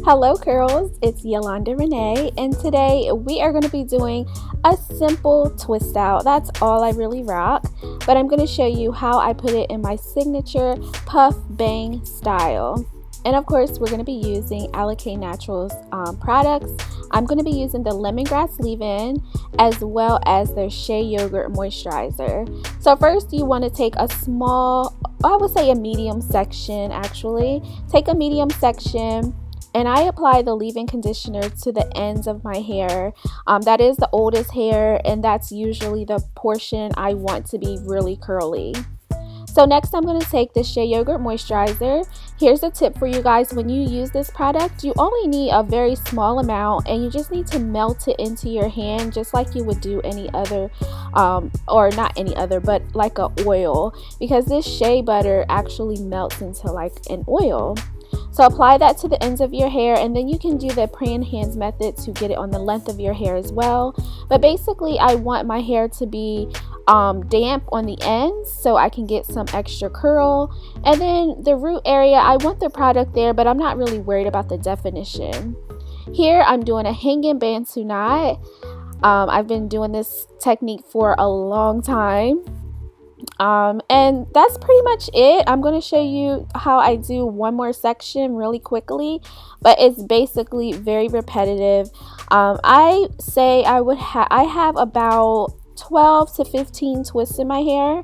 Hello curls, it's Yolanda Renee, and today we are going to be doing a simple twist out. That's all I really rock, but I'm going to show you how I put it in my signature puff bang style. And of course, we're going to be using Alikay Naturals products. I'm going to be using the lemongrass leave-in as well as their shea yogurt moisturizer. So first you want to take a small, I would say a medium section actually. Take a medium section and I apply the leave-in conditioner to the ends of my hair. That is the oldest hair, and that's usually the portion I want to be really curly. So next I'm going to take the shea yogurt moisturizer. Here's a tip for you guys: when you use this product, you only need a very small amount and you just need to melt it into your hand just like you would do any other, or not any other, but like a oil, because this shea butter actually melts into like an oil. So apply that to the ends of your hair, and then you can do the praying hands method to get it on the length of your hair as well. But basically I want my hair to be damp on the ends so I can get some extra curl. And then the root area, I want the product there, but I'm not really worried about the definition. Here I'm doing a hanging bantu knot. I've been doing this technique for a long time. And that's pretty much it. I'm going to show you how I do one more section really quickly, but it's basically very repetitive. I say I have about 12 to 15 twists in my hair.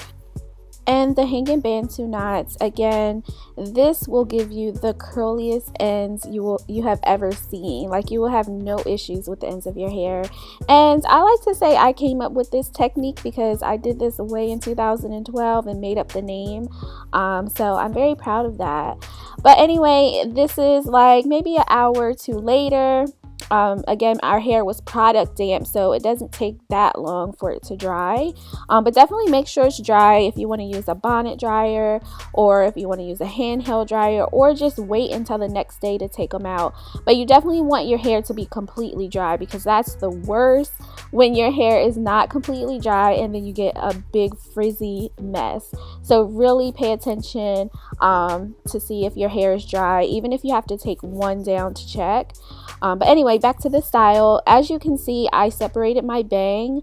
And the hanging bantu knots, again, this will give you the curliest ends you have ever seen. Like, you will have no issues with the ends of your hair. And I like to say I came up with this technique because I did this way in 2012 and made up the name. So I'm very proud of that. But anyway, this is like maybe an hour or two later. Again, our hair was product damp, so it doesn't take that long for it to dry, but definitely make sure it's dry if you want to use a bonnet dryer, or if you want to use a handheld dryer, or just wait until the next day to take them out. But you definitely want your hair to be completely dry, because that's the worst, when your hair is not completely dry and then you get a big frizzy mess. So really pay attention to see if your hair is dry, even if you have to take one down to check. But anyway, back to the style. As you can see, I separated my bang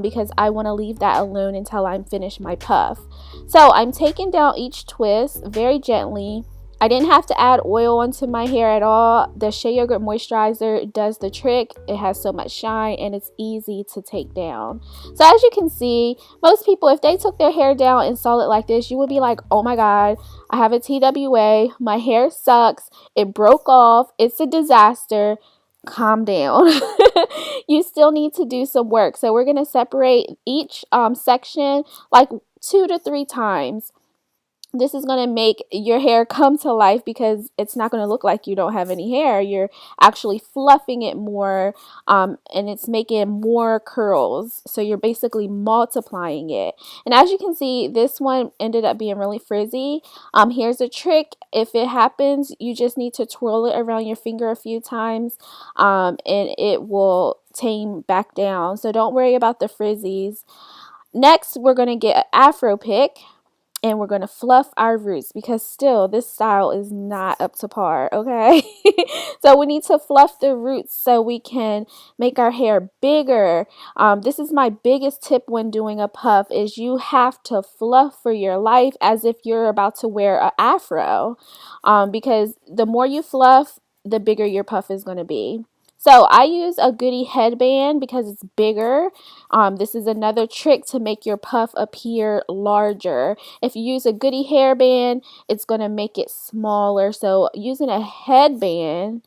because I want to leave that alone until I'm finished my puff. So I'm taking down each twist very gently. I didn't have to add oil onto my hair at all. The shea yogurt moisturizer does the trick. It has so much shine and it's easy to take down. So as you can see, most people, if they took their hair down and saw it like this, you would be like, oh my god, I have a TWA, my hair sucks, it broke off, it's a disaster. Calm down. You still need to do some work. So we're going to separate each section like 2 to 3 times. This is going to make your hair come to life, because it's not going to look like you don't have any hair. You're actually fluffing it more, and it's making more curls. So you're basically multiplying it. And as you can see, this one ended up being really frizzy. Here's a trick. If it happens, you just need to twirl it around your finger a few times, and it will tame back down. So don't worry about the frizzies. Next, we're going to get an afro pick. And we're going to fluff our roots, because still this style is not up to par, okay? So we need to fluff the roots so we can make our hair bigger. This is my biggest tip when doing a puff, is you have to fluff for your life as if you're about to wear an afro, because the more you fluff, the bigger your puff is going to be. So I use a goody headband because it's bigger. This is another trick to make your puff appear larger. If you use a goody hairband, it's going to make it smaller. So using a headband,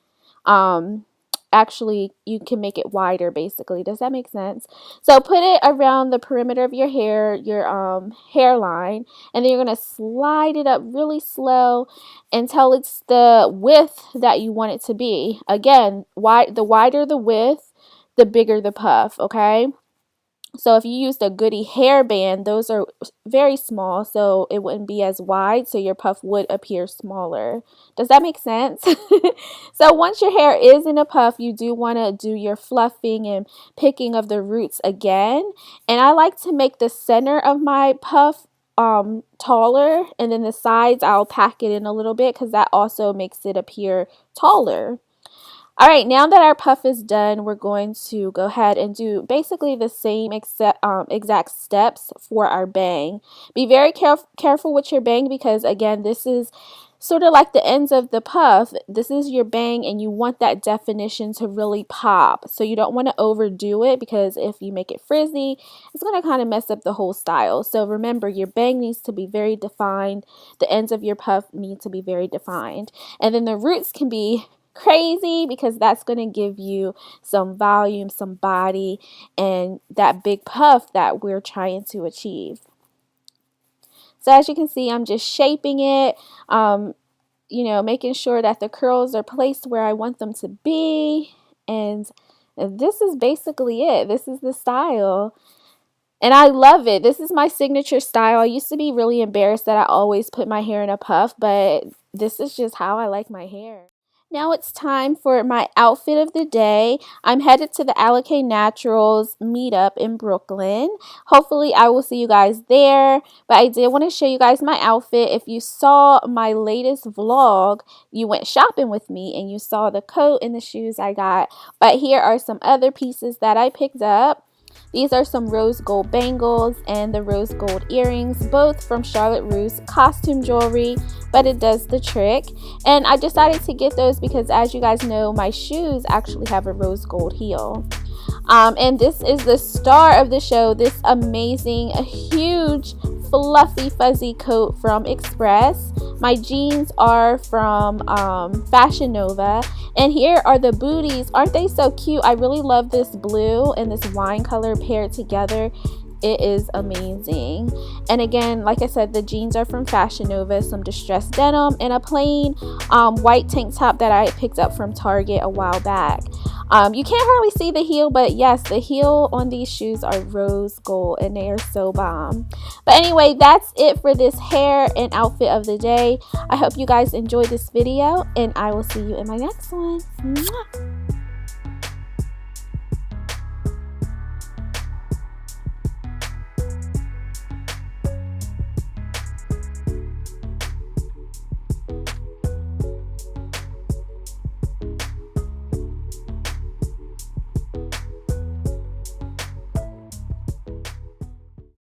actually you can make it wider basically. Does that make sense? So put it around the perimeter of your hair, your hairline, and then you're going to slide it up really slow until it's the width that you want it to be. Again, the wider the width, the bigger the puff, okay? So if you used a goody hairband, those are very small, so it wouldn't be as wide, so your puff would appear smaller. Does that make sense? So once your hair is in a puff, you do want to do your fluffing and picking of the roots again. And I like to make the center of my puff taller, and then the sides I'll pack it in a little bit because that also makes it appear taller. All right, now that our puff is done, we're going to go ahead and do basically the same exact steps for our bang. Be very careful with your bang because, again, this is sort of like the ends of the puff. This is your bang and you want that definition to really pop. So you don't want to overdo it because if you make it frizzy, it's going to kind of mess up the whole style. So remember, your bang needs to be very defined. The ends of your puff need to be very defined. And then the roots can be crazy because that's going to give you some volume, some body, and that big puff that we're trying to achieve. So as you can see, I'm just shaping it, you know, making sure that the curls are placed where I want them to be. And this is basically it. This is the style. And I love it. This is my signature style. I used to be really embarrassed that I always put my hair in a puff, but this is just how I like my hair. Now it's time for my outfit of the day. I'm headed to the Alikay Naturals meetup in Brooklyn. Hopefully I will see you guys there. But I did want to show you guys my outfit. If you saw my latest vlog, you went shopping with me and you saw the coat and the shoes I got. But here are some other pieces that I picked up. These are some rose gold bangles and the rose gold earrings, both from Charlotte Russe costume jewelry, but it does the trick. And I decided to get those because, as you guys know, my shoes actually have a rose gold heel. And this is the star of the show, this amazing, huge, fluffy, fuzzy coat from Express. My jeans are from Fashion Nova. And here are the booties. Aren't they so cute? I really love this blue and this wine color paired together. It is amazing. And again, like I said, the jeans are from Fashion Nova, some distressed denim, and a plain white tank top that I picked up from Target a while back. You can't hardly see the heel, but yes, the heel on these shoes are rose gold and they are so bomb. But anyway, that's it for this hair and outfit of the day. I hope you guys enjoyed this video and I will see you in my next one. Mwah!